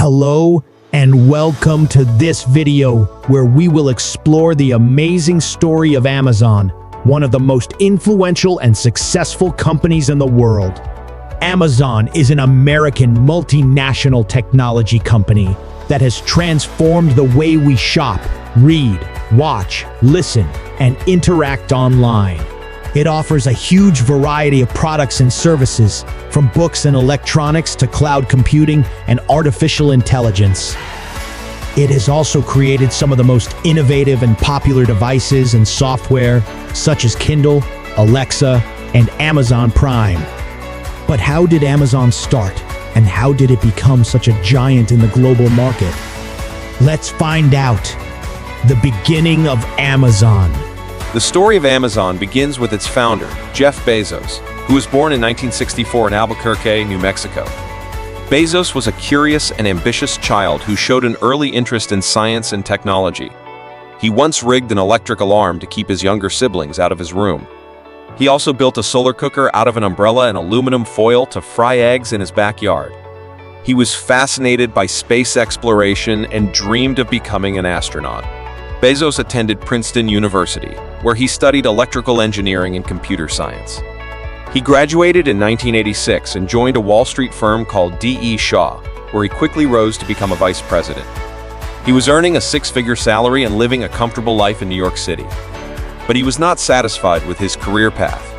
Hello and welcome to this video where we will explore the amazing story of Amazon, one of the most influential and successful companies in the world. Amazon is an American multinational technology company that has transformed the way we shop, read, watch, listen, and interact online. It offers a huge variety of products and services, from books and electronics to cloud computing and artificial intelligence. It has also created some of the most innovative and popular devices and software, such as Kindle, Alexa, and Amazon Prime. But how did Amazon start, and how did it become such a giant in the global market? Let's find out. The beginning of Amazon. The story of Amazon begins with its founder, Jeff Bezos, who was born in 1964 in Albuquerque, New Mexico. Bezos was a curious and ambitious child who showed an early interest in science and technology. He once rigged an electric alarm to keep his younger siblings out of his room. He also built a solar cooker out of an umbrella and aluminum foil to fry eggs in his backyard. He was fascinated by space exploration and dreamed of becoming an astronaut. Bezos attended Princeton University, where he studied electrical engineering and computer science. He graduated in 1986 and joined a Wall Street firm called D.E. Shaw, where he quickly rose to become a vice president. He was earning a six-figure salary and living a comfortable life in New York City. But he was not satisfied with his career path.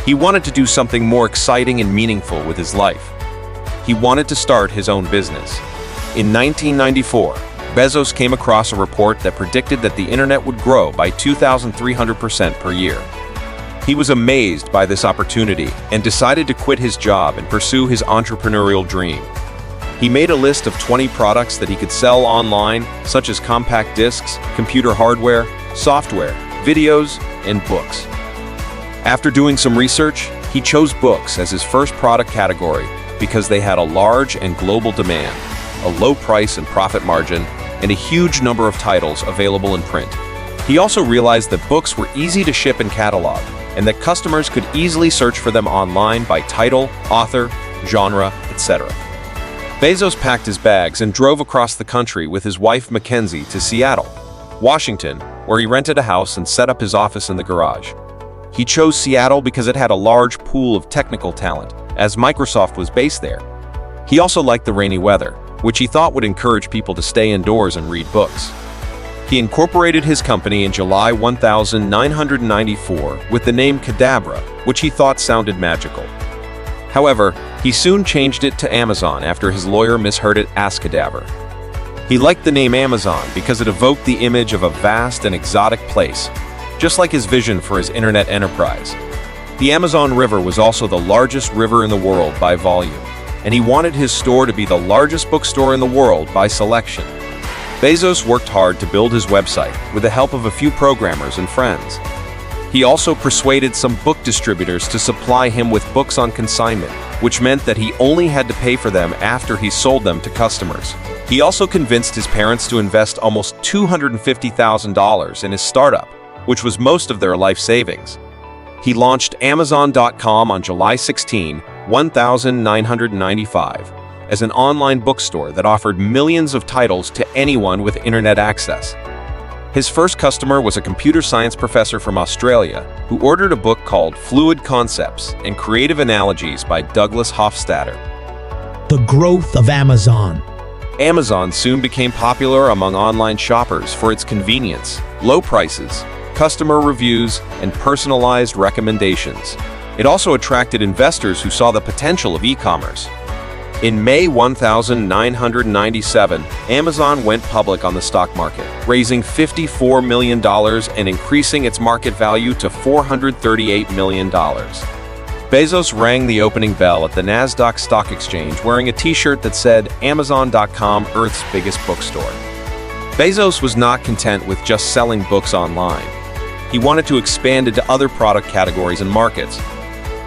He wanted to do something more exciting and meaningful with his life. He wanted to start his own business. In 1994, Bezos came across a report that predicted that the internet would grow by 2,300% per year. He was amazed by this opportunity and decided to quit his job and pursue his entrepreneurial dream. He made a list of 20 products that he could sell online, such as compact discs, computer hardware, software, videos, and books. After doing some research, he chose books as his first product category because they had a large and global demand, a low price and profit margin, and a huge number of titles available in print. He also realized that books were easy to ship and catalog, and that customers could easily search for them online by title, author, genre, etc. Bezos packed his bags and drove across the country with his wife Mackenzie to Seattle, Washington, where he rented a house and set up his office in the garage. He chose Seattle because it had a large pool of technical talent, as Microsoft was based there. He also liked the rainy weather, which he thought would encourage people to stay indoors and read books. He incorporated his company in July 1994 with the name Cadabra, which he thought sounded magical. However, he soon changed it to Amazon after his lawyer misheard it as cadaver. He liked the name Amazon because it evoked the image of a vast and exotic place, just like his vision for his internet enterprise. The Amazon River was also the largest river in the world by volume, and he wanted his store to be the largest bookstore in the world by selection. Bezos worked hard to build his website with the help of a few programmers and friends. He also persuaded some book distributors to supply him with books on consignment, which meant that he only had to pay for them after he sold them to customers. He also convinced his parents to invest almost $250,000 in his startup, which was most of their life savings. He launched Amazon.com on July 16, 1995, as an online bookstore that offered millions of titles to anyone with internet access. His first customer was a computer science professor from Australia who ordered a book called Fluid Concepts and Creative Analogies by Douglas Hofstadter. The growth of Amazon. Amazon soon became popular among online shoppers for its convenience, low prices, customer reviews, and personalized recommendations. It also attracted investors who saw the potential of e-commerce. In May 1997, Amazon went public on the stock market, raising $54 million and increasing its market value to $438 million. Bezos rang the opening bell at the Nasdaq Stock Exchange wearing a t-shirt that said, Amazon.com, Earth's biggest bookstore. Bezos was not content with just selling books online. He wanted to expand into other product categories and markets.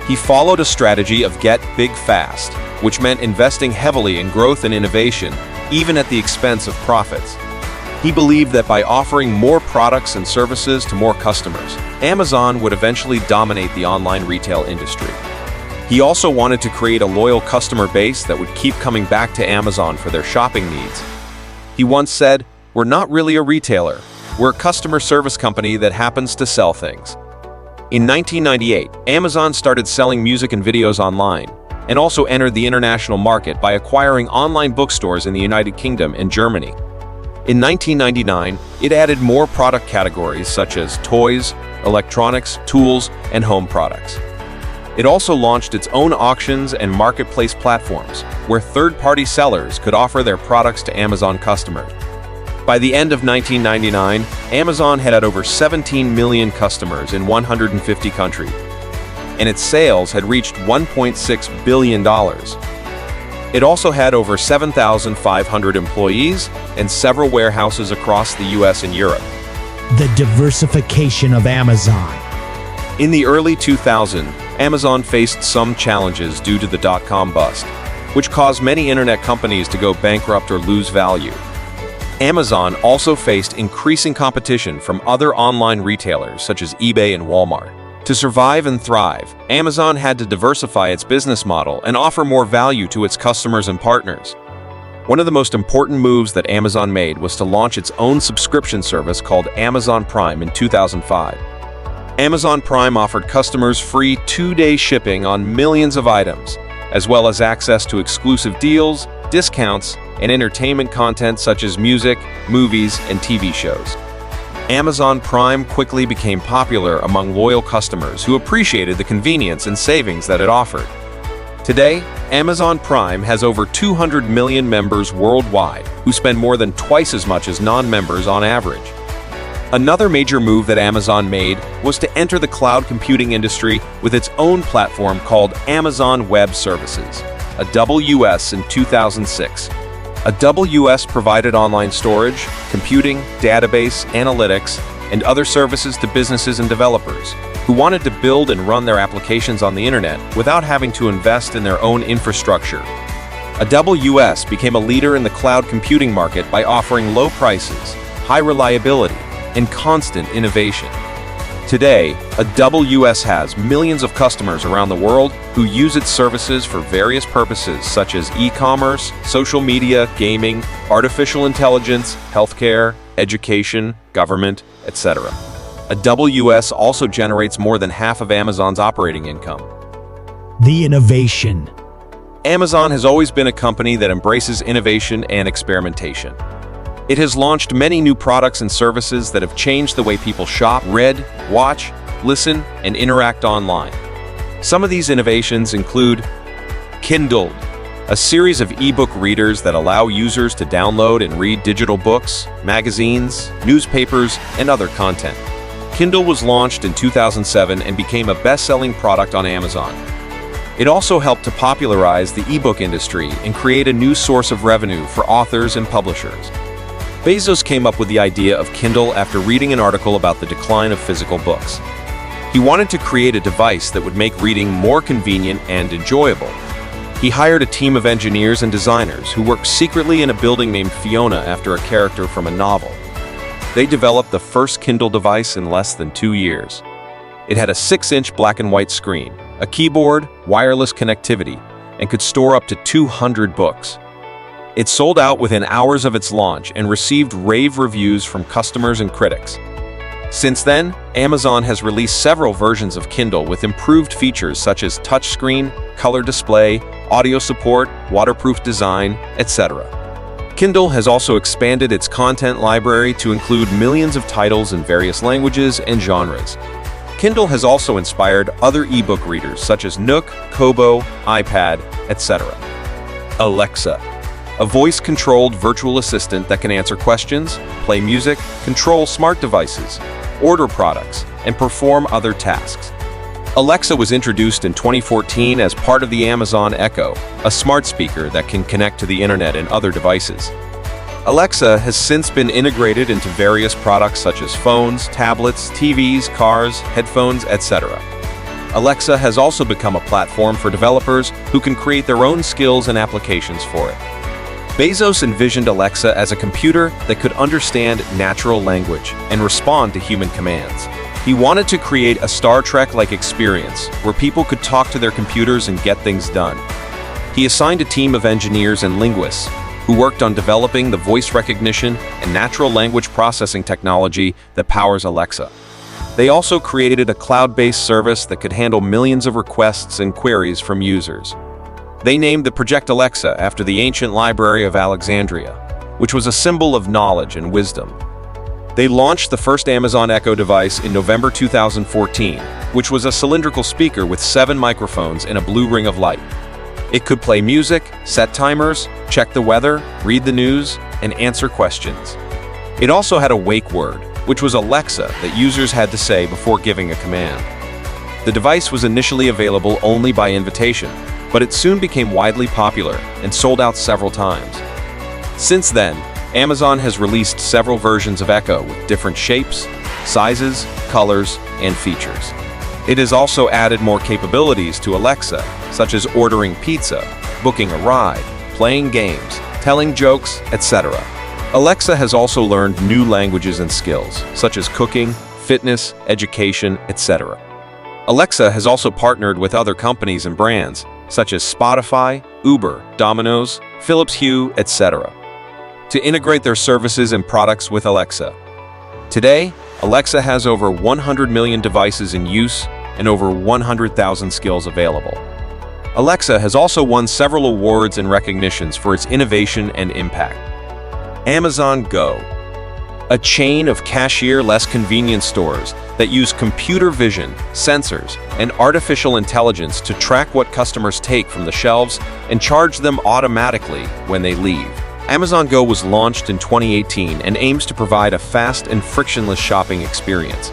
He followed a strategy of get big fast, which meant investing heavily in growth and innovation, even at the expense of profits. He believed that by offering more products and services to more customers, Amazon would eventually dominate the online retail industry. He also wanted to create a loyal customer base that would keep coming back to Amazon for their shopping needs. He once said, "We're not really a retailer. We're a customer service company that happens to sell things." In 1998, Amazon started selling music and videos online, and also entered the international market by acquiring online bookstores in the United Kingdom and Germany. In 1999, it added more product categories such as toys, electronics, tools, and home products. It also launched its own auctions and marketplace platforms, where third-party sellers could offer their products to Amazon customers. By the end of 1999, Amazon had over 17 million customers in 150 countries, and its sales had reached $1.6 billion. It also had over 7,500 employees and several warehouses across the US and Europe. The diversification of Amazon. In the early 2000s, Amazon faced some challenges due to the dot-com bust, which caused many internet companies to go bankrupt or lose value. Amazon also faced increasing competition from other online retailers such as eBay and Walmart. To survive and thrive, Amazon had to diversify its business model and offer more value to its customers and partners. One of the most important moves that Amazon made was to launch its own subscription service called Amazon Prime in 2005. Amazon Prime offered customers free 2-day shipping on millions of items, as well as access to exclusive deals, discounts, and entertainment content such as music, movies, and TV shows. Amazon Prime quickly became popular among loyal customers who appreciated the convenience and savings that it offered. Today, Amazon Prime has over 200 million members worldwide who spend more than twice as much as non-members on average. Another major move that Amazon made was to enter the cloud computing industry with its own platform called Amazon Web Services, AWS, in 2006. AWS provided online storage, computing, database, analytics, and other services to businesses and developers who wanted to build and run their applications on the internet without having to invest in their own infrastructure. AWS became a leader in the cloud computing market by offering low prices, high reliability, and constant innovation. Today, AWS has millions of customers around the world who use its services for various purposes such as e-commerce, social media, gaming, artificial intelligence, healthcare, education, government, etc. AWS also generates more than half of Amazon's operating income. The innovation. Amazon has always been a company that embraces innovation and experimentation. It has launched many new products and services that have changed the way people shop, read, watch, listen, and interact online. Some of these innovations include Kindle, a series of ebook readers that allow users to download and read digital books, magazines, newspapers, and other content. Kindle was launched in 2007 and became a best-selling product on Amazon. It also helped to popularize the ebook industry and create a new source of revenue for authors and publishers. Bezos came up with the idea of Kindle after reading an article about the decline of physical books. He wanted to create a device that would make reading more convenient and enjoyable. He hired a team of engineers and designers who worked secretly in a building named Fiona after a character from a novel. They developed the first Kindle device in less than 2 years. It had a 6-inch black and white screen, a keyboard, wireless connectivity, and could store up to 200 books. It sold out within hours of its launch and received rave reviews from customers and critics. Since then, Amazon has released several versions of Kindle with improved features such as touchscreen, color display, audio support, waterproof design, etc. Kindle has also expanded its content library to include millions of titles in various languages and genres. Kindle has also inspired other ebook readers such as Nook, Kobo, iPad, etc. Alexa, a voice-controlled virtual assistant that can answer questions, play music, control smart devices, order products, and perform other tasks. Alexa was introduced in 2014 as part of the Amazon Echo, a smart speaker that can connect to the internet and other devices. Alexa has since been integrated into various products such as phones, tablets, TVs, cars, headphones, etc. Alexa has also become a platform for developers who can create their own skills and applications for it. Bezos envisioned Alexa as a computer that could understand natural language and respond to human commands. He wanted to create a Star Trek-like experience where people could talk to their computers and get things done. He assigned a team of engineers and linguists who worked on developing the voice recognition and natural language processing technology that powers Alexa. They also created a cloud-based service that could handle millions of requests and queries from users. They named the Project Alexa after the ancient Library of Alexandria, which was a symbol of knowledge and wisdom. They launched the first Amazon Echo device in November 2014, which was a cylindrical speaker with 7 microphones and a blue ring of light. It could play music, set timers, check the weather, read the news, and answer questions. It also had a wake word, which was Alexa that users had to say before giving a command. The device was initially available only by invitation, but it soon became widely popular and sold out several times. Since then, Amazon has released several versions of Echo with different shapes, sizes, colors, and features. It has also added more capabilities to Alexa, such as ordering pizza, booking a ride, playing games, telling jokes, etc. Alexa has also learned new languages and skills, such as cooking, fitness, education, etc. Alexa has also partnered with other companies and brands, such as Spotify, Uber, Domino's, Philips Hue, etc., to integrate their services and products with Alexa. Today, Alexa has over 100 million devices in use and over 100,000 skills available. Alexa has also won several awards and recognitions for its innovation and impact. Amazon Go, a chain of cashier-less convenience stores that use computer vision, sensors, and artificial intelligence to track what customers take from the shelves and charge them automatically when they leave. Amazon Go was launched in 2018 and aims to provide a fast and frictionless shopping experience.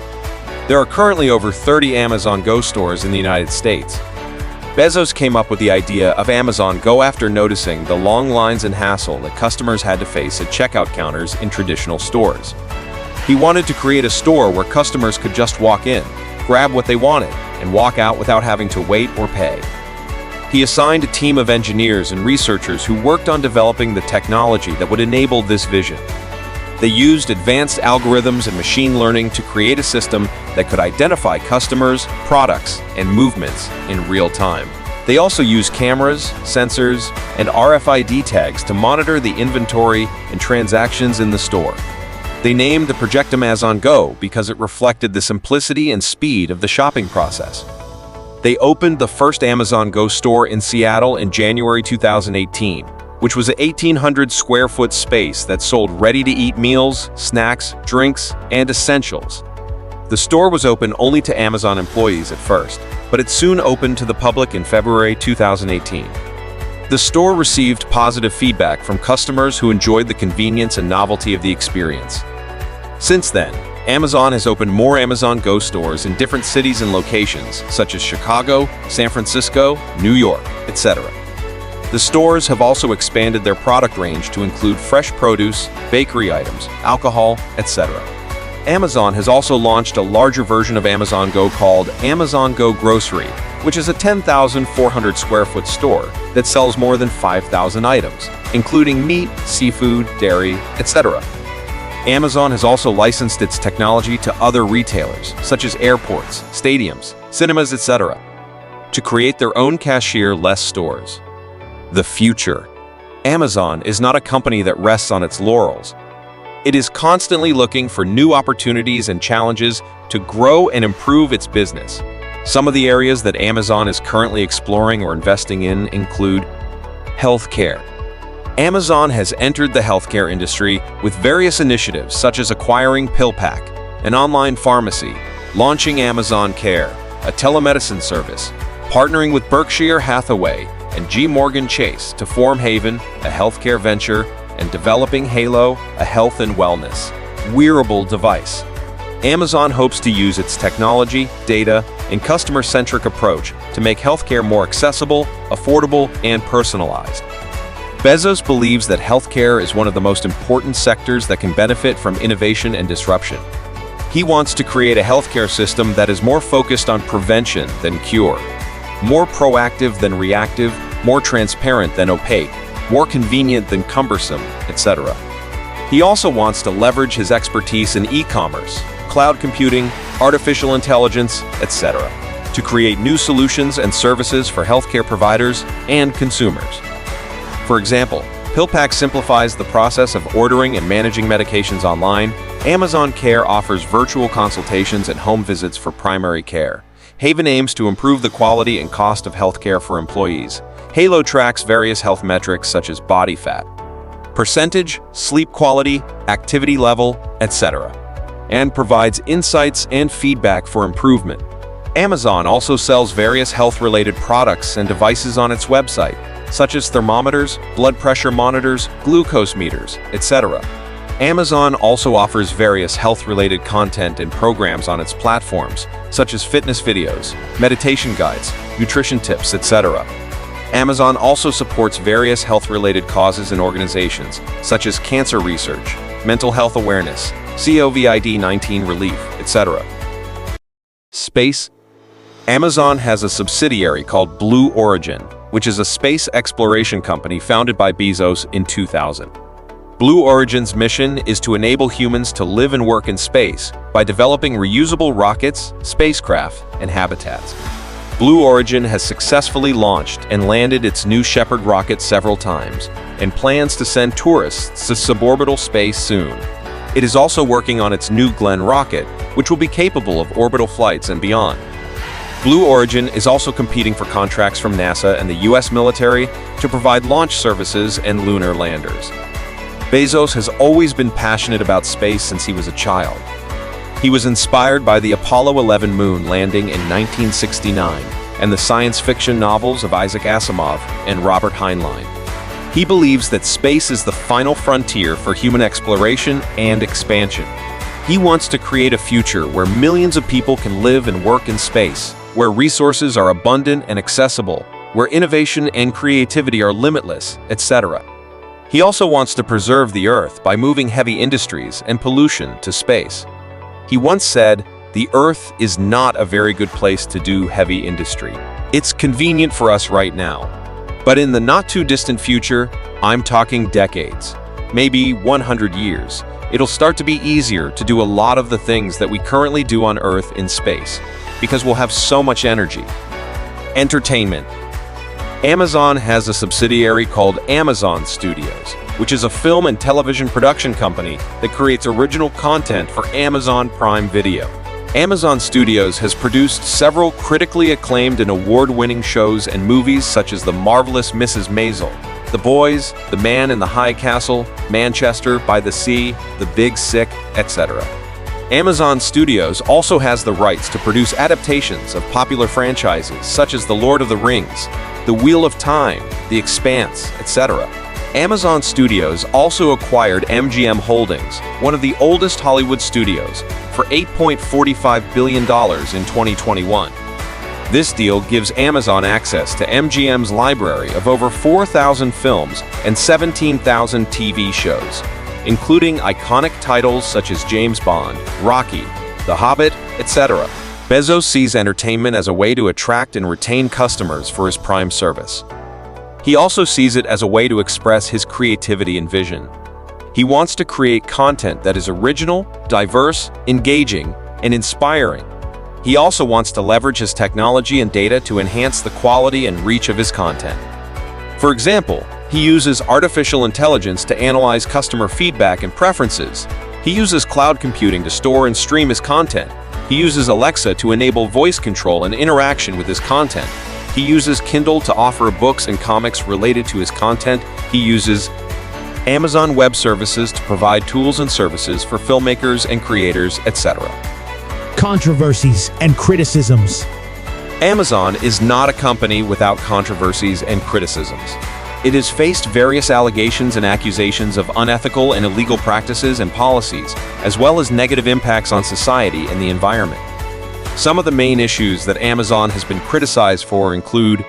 There are currently over 30 Amazon Go stores in the United States. Bezos came up with the idea of Amazon Go after noticing the long lines and hassle that customers had to face at checkout counters in traditional stores. He wanted to create a store where customers could just walk in, grab what they wanted, and walk out without having to wait or pay. He assigned a team of engineers and researchers who worked on developing the technology that would enable this vision. They used advanced algorithms and machine learning to create a system that could identify customers, products, and movements in real time. They also used cameras, sensors, and RFID tags to monitor the inventory and transactions in the store. They named the Project Amazon Go because it reflected the simplicity and speed of the shopping process. They opened the first Amazon Go store in Seattle in January 2018, which was an 1,800 square foot space that sold ready-to-eat meals, snacks, drinks, and essentials. The store was open only to Amazon employees at first, but it soon opened to the public in February 2018. The store received positive feedback from customers who enjoyed the convenience and novelty of the experience. Since then, Amazon has opened more Amazon Go stores in different cities and locations, such as Chicago, San Francisco, New York, etc. The stores have also expanded their product range to include fresh produce, bakery items, alcohol, etc. Amazon has also launched a larger version of Amazon Go called Amazon Go Grocery, which is a 10,400 square foot store that sells more than 5,000 items, including meat, seafood, dairy, etc. Amazon has also licensed its technology to other retailers, such as airports, stadiums, cinemas, etc., to create their own cashier-less stores. The future. Amazon is not a company that rests on its laurels. It is constantly looking for new opportunities and challenges to grow and improve its business. Some of the areas that Amazon is currently exploring or investing in include healthcare. Amazon has entered the healthcare industry with various initiatives such as acquiring PillPack, an online pharmacy, launching Amazon Care, a telemedicine service, partnering with Berkshire Hathaway and G. Morgan Chase to form Haven, a healthcare venture, and developing Halo, a health and wellness wearable device. Amazon hopes to use its technology, data, and customer-centric approach to make healthcare more accessible, affordable, and personalized. Bezos believes that healthcare is one of the most important sectors that can benefit from innovation and disruption. He wants to create a healthcare system that is more focused on prevention than cure, more proactive than reactive, more transparent than opaque, more convenient than cumbersome, etc. He also wants to leverage his expertise in e-commerce, cloud computing, artificial intelligence, etc., to create new solutions and services for healthcare providers and consumers. For example, PillPack simplifies the process of ordering and managing medications online. Amazon Care offers virtual consultations and home visits for primary care. Haven aims to improve the quality and cost of healthcare for employees. Halo tracks various health metrics such as body fat, percentage, sleep quality, activity level, etc., and provides insights and feedback for improvement. Amazon also sells various health-related products and devices on its website, such as thermometers, blood pressure monitors, glucose meters, etc. Amazon also offers various health-related content and programs on its platforms, such as fitness videos, meditation guides, nutrition tips, etc. Amazon also supports various health-related causes and organizations, such as cancer research, mental health awareness, COVID-19 relief, etc. Space. Amazon has a subsidiary called Blue Origin, which is a space exploration company founded by Bezos in 2000. Blue Origin's mission is to enable humans to live and work in space by developing reusable rockets, spacecraft, and habitats. Blue Origin has successfully launched and landed its New Shepard rocket several times and plans to send tourists to suborbital space soon. It is also working on its New Glenn rocket, which will be capable of orbital flights and beyond. Blue Origin is also competing for contracts from NASA and the US military to provide launch services and lunar landers. Bezos has always been passionate about space since he was a child. He was inspired by the Apollo 11 moon landing in 1969 and the science fiction novels of Isaac Asimov and Robert Heinlein. He believes that space is the final frontier for human exploration and expansion. He wants to create a future where millions of people can live and work in space, where resources are abundant and accessible, where innovation and creativity are limitless, etc. He also wants to preserve the Earth by moving heavy industries and pollution to space. He once said, "The Earth is not a very good place to do heavy industry. It's convenient for us right now. But in the not-too-distant future, I'm talking decades, maybe 100 years, it'll start to be easier to do a lot of the things that we currently do on Earth in space, because we'll have so much energy." Entertainment. Amazon has a subsidiary called Amazon Studios, which is a film and television production company that creates original content for Amazon Prime Video. Amazon Studios has produced several critically acclaimed and award-winning shows and movies such as The Marvelous Mrs. Maisel, The Boys, The Man in the High Castle, Manchester by the Sea, The Big Sick, etc. Amazon Studios also has the rights to produce adaptations of popular franchises such as The Lord of the Rings, The Wheel of Time, The Expanse, etc. Amazon Studios also acquired MGM Holdings, one of the oldest Hollywood studios, for $8.45 billion in 2021. This deal gives Amazon access to MGM's library of over 4,000 films and 17,000 TV shows, including iconic titles such as James Bond, Rocky, The Hobbit, etc. Bezos sees entertainment as a way to attract and retain customers for his Prime service. He also sees it as a way to express his creativity and vision. He wants to create content that is original, diverse, engaging, and inspiring. He also wants to leverage his technology and data to enhance the quality and reach of his content. For example, he uses artificial intelligence to analyze customer feedback and preferences. He uses cloud computing to store and stream his content. He uses Alexa to enable voice control and interaction with his content. He uses Kindle to offer books and comics related to his content. He uses Amazon Web Services to provide tools and services for filmmakers and creators, etc. Controversies and criticisms. Amazon is not a company without controversies and criticisms. It has faced various allegations and accusations of unethical and illegal practices and policies, as well as negative impacts on society and the environment. Some of the main issues that Amazon has been criticized for include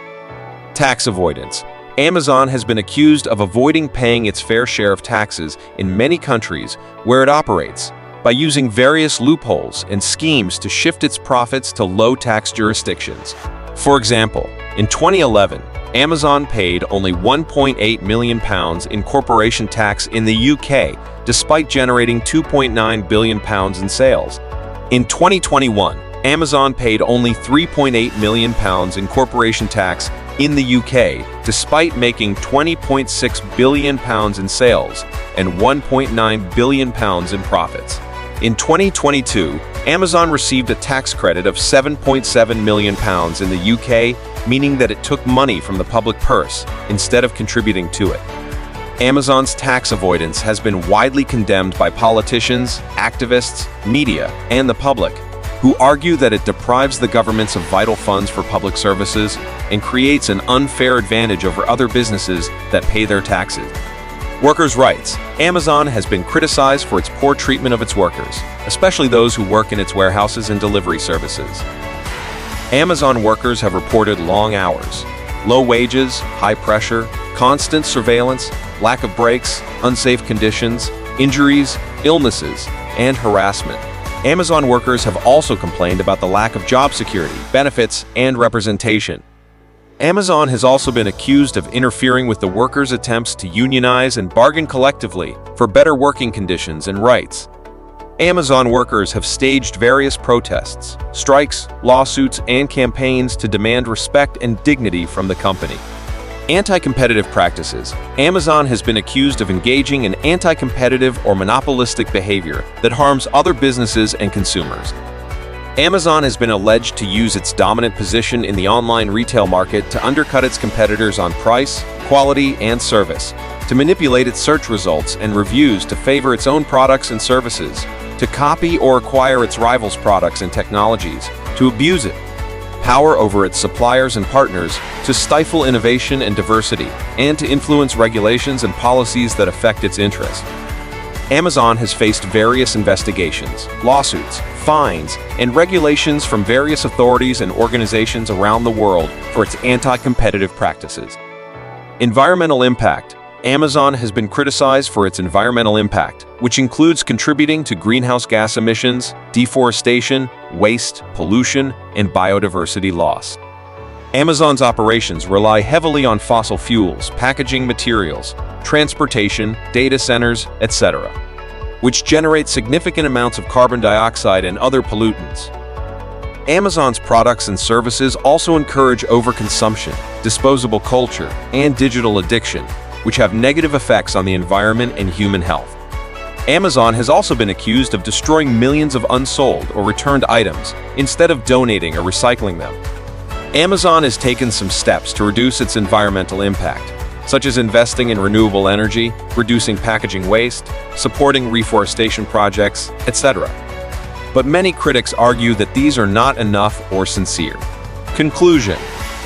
tax avoidance. Amazon has been accused of avoiding paying its fair share of taxes in many countries where it operates, by using various loopholes and schemes to shift its profits to low-tax jurisdictions. For example, in 2011, Amazon paid only £1.8 million in corporation tax in the UK, despite generating £2.9 billion in sales. In 2021, Amazon paid only £3.8 million in corporation tax in the UK, despite making £20.6 billion in sales and £1.9 billion in profits. In 2022, Amazon received a tax credit of £7.7 million in the UK, meaning that it took money from the public purse instead of contributing to it. Amazon's tax avoidance has been widely condemned by politicians, activists, media, and the public, who argue that it deprives the governments of vital funds for public services and creates an unfair advantage over other businesses that pay their taxes. Workers' rights. Amazon has been criticized for its poor treatment of its workers, especially those who work in its warehouses and delivery services. Amazon workers have reported long hours, low wages, high pressure, constant surveillance, lack of breaks, unsafe conditions, injuries, illnesses, and harassment. Amazon workers have also complained about the lack of job security, benefits, and representation. Amazon has also been accused of interfering with the workers' attempts to unionize and bargain collectively for better working conditions and rights. Amazon workers have staged various protests, strikes, lawsuits, and campaigns to demand respect and dignity from the company. Anti-competitive practices. Amazon has been accused of engaging in anti-competitive or monopolistic behavior that harms other businesses and consumers. Amazon has been alleged to use its dominant position in the online retail market to undercut its competitors on price, quality, and service, to manipulate its search results and reviews to favor its own products and services, to copy or acquire its rivals' products and technologies, to abuse it, power over its suppliers and partners, to stifle innovation and diversity, and to influence regulations and policies that affect its interests. Amazon has faced various investigations, lawsuits, fines, and regulations from various authorities and organizations around the world for its anti-competitive practices. Environmental impact. Amazon has been criticized for its environmental impact, which includes contributing to greenhouse gas emissions, deforestation, waste, pollution, and biodiversity loss. Amazon's operations rely heavily on fossil fuels, packaging materials, transportation, data centers, etc., which generate significant amounts of carbon dioxide and other pollutants. Amazon's products and services also encourage overconsumption, disposable culture, and digital addiction, which have negative effects on the environment and human health. Amazon has also been accused of destroying millions of unsold or returned items instead of donating or recycling them. Amazon has taken some steps to reduce its environmental impact, such as investing in renewable energy, reducing packaging waste, supporting reforestation projects, etc. But many critics argue that these are not enough or sincere. Conclusion.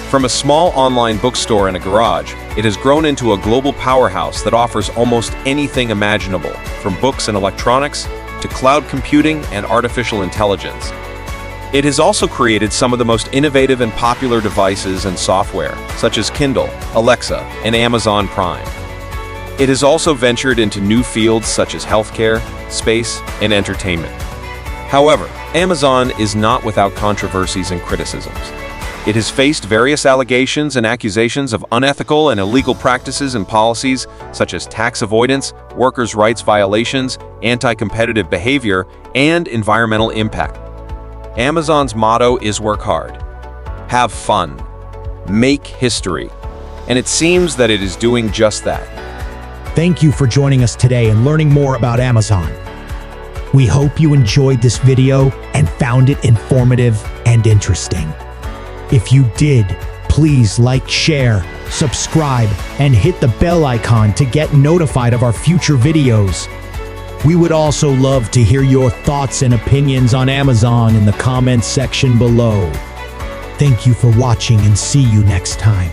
From a small online bookstore in a garage, it has grown into a global powerhouse that offers almost anything imaginable, from books and electronics to cloud computing and artificial intelligence. It has also created some of the most innovative and popular devices and software, such as Kindle, Alexa, and Amazon Prime. It has also ventured into new fields such as healthcare, space, and entertainment. However, Amazon is not without controversies and criticisms. It has faced various allegations and accusations of unethical and illegal practices and policies such as tax avoidance, workers' rights violations, anti-competitive behavior, and environmental impact. Amazon's motto is work hard, have fun, make history, and it seems that it is doing just that. Thank you for joining us today and learning more about Amazon. We hope you enjoyed this video and found it informative and interesting. If you did, please like, share, subscribe, and hit the bell icon to get notified of our future videos. We would also love to hear your thoughts and opinions on Amazon in the comments section below. Thank you for watching and see you next time.